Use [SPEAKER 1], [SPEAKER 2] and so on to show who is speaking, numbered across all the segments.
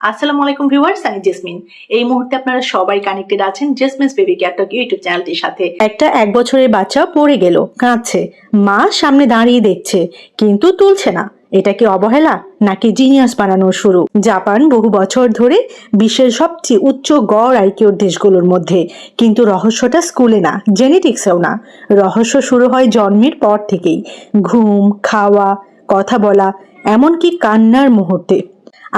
[SPEAKER 1] আসসালামু আলাইকুম ভিউয়ার্স, আমি জেসমিন। এই মুহূর্তে আপনারা সবাই কানেক্টেড আছেন জেসমিনস বেবি কেয়ার টক ইউটিউব চ্যানেলটির সাথে। একটা 1 বছরের বাচ্চা পড়ে গেল, কাঁদছে, মা সামনে দাঁড়িয়ে দেখছে কিন্তু তুলছে না। এটা কি অবহেলা নাকি জিনিয়াস বানানোর শুরু? জাপান বহু বছর ধরে বিশ্বের সবচেয়ে উচ্চ গড় আইকিউর দেশগুলোর মধ্যে, কিন্তু রহস্যটা স্কুলে না, জেনেটিক্সেও না। রহস্য শুরু হয় জন্মের পর থেকেই। ঘুম, খাওয়া, কথা বলা, এমনকি কান্নার মুহূর্তে।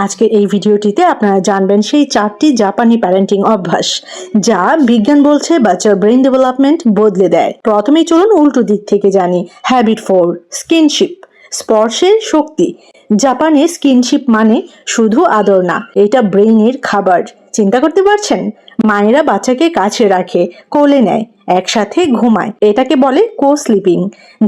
[SPEAKER 1] আজকের এই ভিডিওটিতে আপনারা জানবেন সেই 4টি জাপানি প্যারেন্টিং অভ্যাস যা বিজ্ঞান বলছে বাচ্চার ব্রেন ডেভেলপমেন্ট বদলে দেয়। প্রথমেই চলুন উল্টো দিক থেকে জানি। হ্যাবিট 4, স্কিনশিপ, স্পর্শের শক্তি। জাপানে স্কিনশিপ মানে শুধু আদর না, এটা ব্রেইনের খাবার। চিন্তা করতে পারছেন? মায়েরা বাচ্চাকে কাছে রাখে, কোলে নেয়, একসাথে ঘুমায়, এটাকে বলে কো স্লিপিং।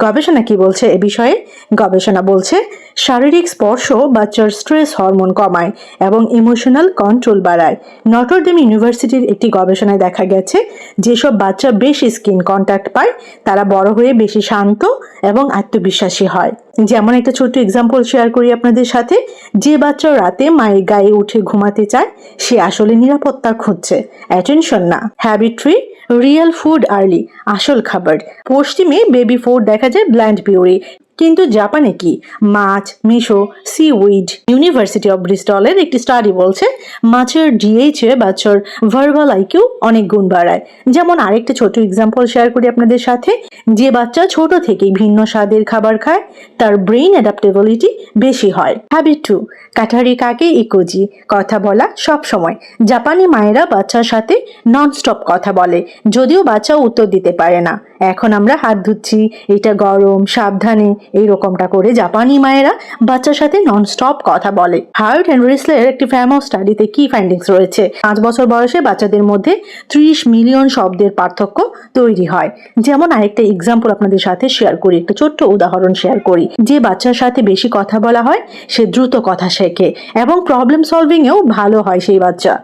[SPEAKER 1] গবেষণা কি বলছে এ বিষয়ে? গবেষণা বলছে শারীরিক স্পর্শ বাচ্চার স্ট্রেস হরমোন কমায় এবং ইমোশনাল কন্ট্রোল বাড়ায়। নটরডেম ইউনিভার্সিটির একটি গবেষণায় দেখা গেছে যেসব বাচ্চা বেশি স্কিন কন্ট্যাক্ট পায় তারা বড় হয়ে বেশি শান্ত এবং আত্মবিশ্বাসী হয়। যেমন একটা ছোট্ট এক্সাম্পল শেয়ার করি আপনাদের সাথে। যে বাচ্চা রাতে মায়ের গায়ে উঠে ঘুমাতে চায় সে আসলে নিরাপত্তা খুঁজছে, অ্যাটেনশন না। হ্যাবিট 3, রিয়েল ফুড আর্লি, আসল খাবার। পশ্চিমে বেবি ফুড দেখা যায় ব্ল্যান্ড পিউরি, কিন্তু জাপানে কি? মাছ, miso, seaweed. University of ব্রিস্টলের একটি স্টাডি বলছে মাছের ডিএইচে বাচ্চার ভার্বাল আইকিউ অনেক গুণ বাড়ায়। যেমন আরেকটা ছোট এক্সাম্পল শেয়ার করি আপনাদের সাথে। যে বাচ্চা ছোট থেকেই ভিন্ন স্বাদের খাবার খায় তার ব্রেইন অ্যাডাপ্টেবিলিটি বেশি হয়। হ্যাবিট 2, কাঠারি কাকে ইকোজি, কথা বলা সব সময়। জাপানি মায়েরা বাচ্চার সাথে ননস্টপ কথা বলে, যদিও বাচ্চা উত্তর দিতে পারে না। এখন আমরা হাত ধুচ্ছি, এটা গরম, সাবধানে, এইরকমটা করে জাপানি মায়েরা বাচ্চার সাথে ননস্টপ কথা বলে। হার্ট অ্যান্ড রিসলের একটি ফেমাস স্টাডিতে কি ফাইন্ডিংস রয়েছে? 5 বছর বয়সে বাচ্চাদের মধ্যে 30 মিলিয়ন শব্দের পার্থক্য তৈরি হয়। যেমন আরেকটা এক্সাম্পল আপনাদের সাথে শেয়ার করি, একটা ছোট্ট উদাহরণ শেয়ার করি। যে বাচ্চার সাথে বেশি কথা বলা হয় সে দ্রুত কথা শেখে এবং প্রবলেম সলভিং এও ভালো হয় সেই বাচ্চা।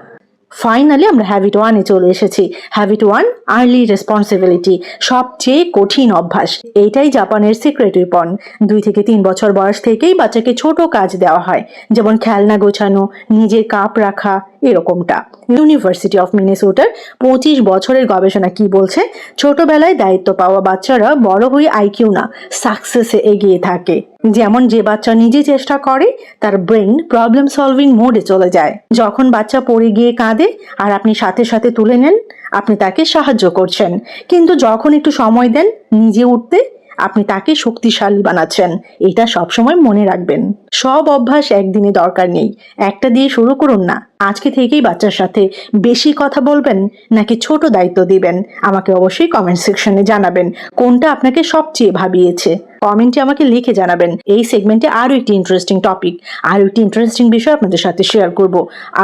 [SPEAKER 1] ফাইনালি আমরা হ্যাবিট 1-এ চলে এসেছি। হ্যাবিট 1, আর্লি রেসপন্সিবিলিটি, সবচেয়ে কঠিন অভ্যাস। এইটাই জাপানের সিক্রেট ওয়েপন। 2 থেকে 3 বছর বয়স থেকেই বাচ্চাকে ছোট কাজ দেওয়া হয়, যেমন খেলনা গোছানো, নিজের কাপ রাখা, এরকমটা। ইউনিভার্সিটি অফ মিনেসোটার 25 বছরের গবেষণা কি বলছে? ছোটবেলায় দায়িত্ব পাওয়া বাচ্চারা বড় হয়ে আইকিউ না, সাকসেসে এগিয়ে থাকে। যেমন যে বাচ্চা নিজে চেষ্টা করে তার ব্রেইন প্রবলেম সলভিং মোডে চলে যায়। যখন বাচ্চা পড়ে গিয়ে কাঁদে আর আপনি সাথে সাথে তুলে নেন, আপনি তাকে সাহায্য করছেন, কিন্তু যখন একটু সময় দেন নিজে উঠতে, আপনি তাকে শক্তিশালী বানাচ্ছেন। এটা সবসময় মনে রাখবেন। সব অভ্যাস একদিনে দরকার নেই, একটা দিয়ে শুরু করুন না। আজকে থেকেই বাচ্চার সাথে বেশি কথা বলবেন নাকি ছোট দায়িত্ব দিবেন? আমাকে অবশ্যই কমেন্ট সেকশনে জানাবেন কোনটা আপনাকে সবচেয়ে ভাবিয়েছে। কমেন্টে আমাকে লিখে জানাবেন। এই সেগমেন্টে আরো একটি ইন্টারেস্টিং টপিক, আরো একটি ইন্টারেস্টিং বিষয় আপনাদের সাথে শেয়ার করব।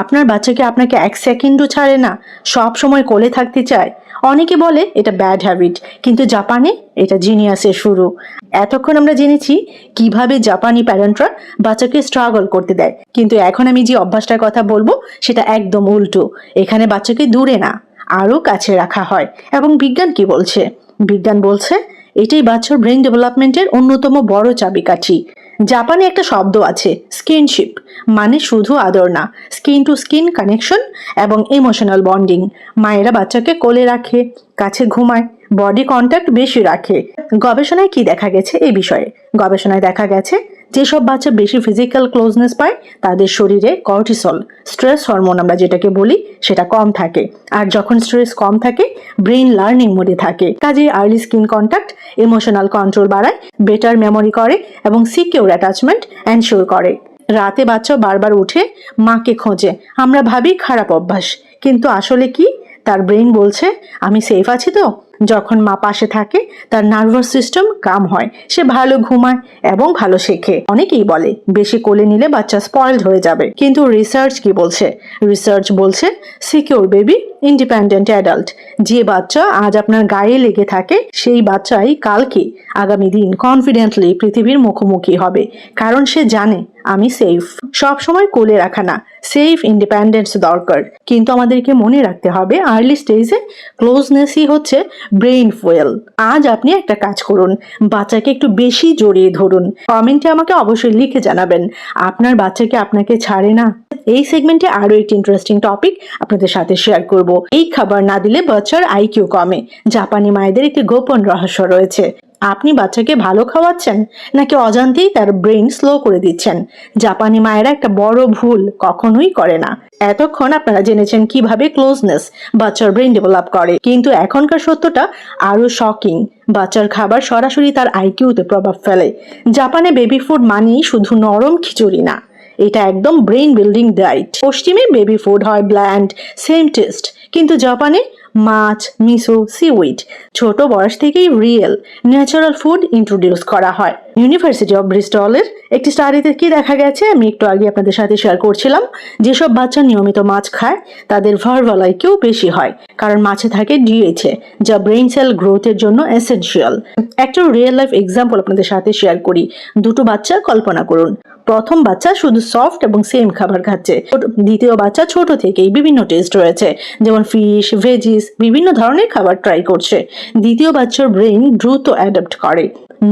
[SPEAKER 1] আপনার বাচ্চাকে আপনাকে 1 সেকেন্ডও ছাড়ে না, সব সময় কোলে থাকতে চায়। অনেকে বলে এটা ব্যাড হ্যাবিট, কিন্তু জাপানে এটা জিনিয়াসের শুরু। এতক্ষণ আমরা জেনেছি কিভাবে জাপানি প্যারেন্টরা বাচ্চাকে স্ট্রাগল করতে দেয়, কিন্তু এখন আমি যে অভ্যাসটার কথা বলবো সেটা একদম উল্টো। এখানে বাচ্চাকে দূরে না, আরো কাছে রাখা হয়। এবং বিজ্ঞান কি বলছে? বিজ্ঞান বলছে এটাই বাচ্চার ব্রেন ডেভেলপমেন্টের অন্যতম বড় চাবিকাঠি। জাপানে একটা শব্দ আছে, স্কিনশিপ, মানে শুধু আদর না, স্কিন টু স্কিন কানেকশন এবং ইমোশনাল বন্ডিং। মায়েরা বাচ্চাকে কোলে রাখে, কাছে ঘুমায়, বডি কন্ট্যাক্ট বেশি রাখে। গবেষণায় কি দেখা গেছে এই বিষয়ে? গবেষণায় দেখা গেছে যেসব বাচ্চা বেশি ফিজিক্যাল ক্লোজনেস পায় তাদের শরীরে কর্টিসল, স্ট্রেস হরমোন আমরা যেটাকে বলি, সেটা কম থাকে। আর যখন স্ট্রেস কম থাকে ব্রেইন লার্নিং মোডে থাকে। কাজে early skin contact emotional control বাড়ায়, বেটার মেমোরি করে এবং সিকিউর অ্যাটাচমেন্ট এনশিওর করে। রাতে বাচ্চা বারবার উঠে মাকে খোঁজে, আমরা ভাবি খারাপ অভ্যাস, কিন্তু আসলে কি? তার ব্রেইন বলছে আমি সেফ আছি তো। যখন মা পাশে থাকে তার নার্ভাস সিস্টেম কাম হয়, সে ভালো ঘুমায় এবং ভালো শেখে। অনেকেই বলে বেশি কোলে নিলে বাচ্চা স্পয়েলড হয়ে যাবে, কিন্তু রিসার্চ কি বলছে? রিসার্চ বলছে সিকিউর বেবি, ইন্ডিপেন্ডেন্ট অ্যাডাল্ট। যে বাচ্চা আজ আপনার গায়ে লেগে থাকে সেই বাচ্চাই কালকে, আগামী দিন কনফিডেন্টলি পৃথিবীর মুখোমুখি হবে, কারণ সে জানে আমি সেফ। সব সময় কোলে রাখা না, সেফ ইন্ডিপেন্ডেন্স দরকার। কিন্তু আমাদেরকে মনে রাখতে হবে আর্লি স্টেজে ক্লোজনেসই হচ্ছে ব্রেইন ফুয়েল। আজ আপনি একটা কাজ করুন, বাচ্চাকে একটু বেশি জড়িয়ে ধরুন। কমেন্টে আমাকে অবশ্যই লিখে জানাবেন আপনার বাচ্চাকে আপনাকে ছাড়ে না। এই সেগমেন্টে আরো একটি ইন্টারেস্টিং টপিক আপনাদের সাথে শেয়ার করব। এই খাবার না দিলে বাচ্চার আইকিউ কমে। জাপানি মায়েদের একটি গোপন রহস্য রয়েছে। আপনি বাচ্চাকে ভালো খাওয়াচ্ছেন নাকি অজান্তেই তার ব্রেন স্লো করে দিচ্ছেন? জাপানি মায়েরা একটা বড় ভুল কখনোই করে না। এতক্ষণ আপনারা জেনেছেন কিভাবে ক্লোজনেস বাচ্চার ব্রেন ডেভেলপ করে, কিন্তু এখনকার সত্যটা আরো শকিং। বাচ্চার খাবার সরাসরি তার আইকিউতে প্রভাব ফেলে। জাপানে বেবি ফুড মানেই শুধু নরম খিচুড়ি না, এটা একদম ব্রেন বিল্ডিং ডায়েট। পশ্চিমে বেবি ফুড হয় ব্ল্যান্ড, সেম টেস্ট, কিন্তু জাপানে মাছ, মিসো, সিউইড ছোট বয়স থেকেই রিয়েল ন্যাচারাল ফুড ইন্ট্রোডিউস করা হয়। ইউনিভার্সিটি অফ ব্রিস্টলের একটি স্টাডিতে কি দেখা গেছে আমি একটু আগে আপনাদের সাথে শেয়ার করছিলাম। যেসব বাচ্চা নিয়মিত মাছ খায় তাদের ভার্বাল আইকিউ বেশি হয়, কারণ মাছে থাকে ডিএইচএ, যা ব্রেইন সেল গ্রোথের জন্য এসেনশিয়াল। একটা রিয়েল লাইফ এক্সাম্পল আপনাদের সাথে শেয়ার করি। দুটো বাচ্চা কল্পনা করুন। প্রথম বাচ্চা শুধু সফট এবং সেম খাবার খাচ্ছে। দ্বিতীয় বাচ্চা ছোট থেকেই বিভিন্ন টেস্ট রয়েছে, যেমন ফিশ, ভেজিস, বিভিন্ন ধরনের খাবার ট্রাই করছে। দ্বিতীয় বাচ্চার ব্রেন দ্রুত অ্যাডাপ্ট করে।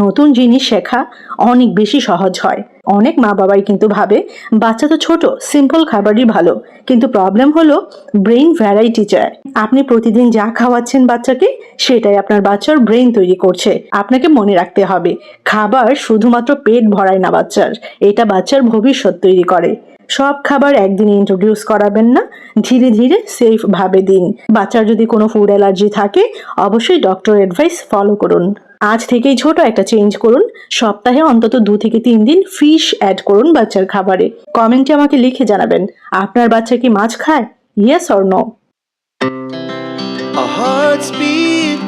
[SPEAKER 1] নতুন জিনিস শেখা অনেক বেশি সহজ হয়। অনেক মা বাবাই কিন্তু ভাবে বাচ্চা তো ছোট, সিম্পল খাবারই ভালো। কিন্তু প্রবলেম হলো ব্রেন ভ্যারাইটি চায়। আপনি প্রতিদিন যা খাওয়াচ্ছেন বাচ্চাকে, সেটাই আপনার বাচ্চার ব্রেন তৈরি করছে। আপনাকে মনে রাখতে হবে খাবার শুধুমাত্র পেট ভরায় না বাচ্চার, এটা বাচ্চার ভবিষ্যৎ তৈরি করে। সব খাবার একদিনে ইন্ট্রোডিউস করাবেন না, ধীরে ধীরে সেফ ভাবে দিন। বাচ্চার যদি কোনো ফুড অ্যালার্জি থাকে অবশ্যই ডক্টর অ্যাডভাইস ফলো করুন। আজ থেকেই ছোট একটা চেঞ্জ করুন। সপ্তাহে অন্তত 2 থেকে 3 দিন ফিশ অ্যাড করুন বাচ্চার খাবারে। কমেন্টে আমাকে লিখে জানাবেন আপনার বাচ্চা কি মাছ খায়, yes or no.
[SPEAKER 2] Our hearts beat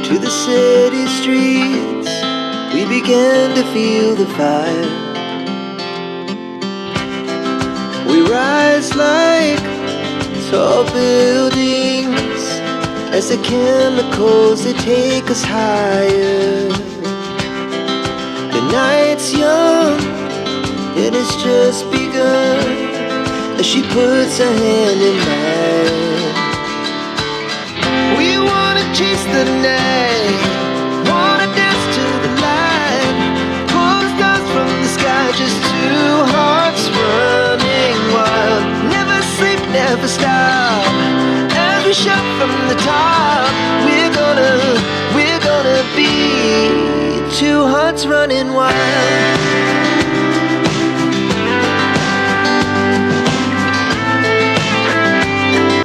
[SPEAKER 2] to the city streets. We began to feel the fire. We rise like tall buildings as the chemicals they take us higher. The night's young and it's just begun as she puts her hand in mine. We wanna chase the night, wanna dance to the light, pull the stars from the sky, just two hearts running wild. Never sleep, never stop, as we shout from the top. We're gonna be two hearts running wild.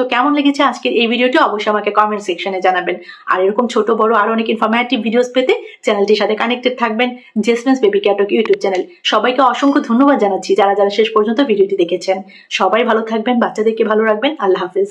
[SPEAKER 1] তো কেমন লেগেছে আজকের এই ভিডিওটি অবশ্যই আমাকে comment সেকশনে জানাবেন। আর এরকম ছোট বড় আরো অনেক ইনফরমেটিভ ভিডিওস পেতে চ্যানেলটির সাথে কানেক্টেড থাকবেন। জেসমিনস বেবি ক্যাটক ইউটিউব চ্যানেল। সবাইকে অসংখ্য ধন্যবাদ জানাচ্ছি যারা যারা শেষ পর্যন্ত ভিডিওটি দেখেছেন। সবাই ভালো থাকবেন, বাচ্চাদেরকে ভালো রাখবেন। আল্লাহ হাফিজ।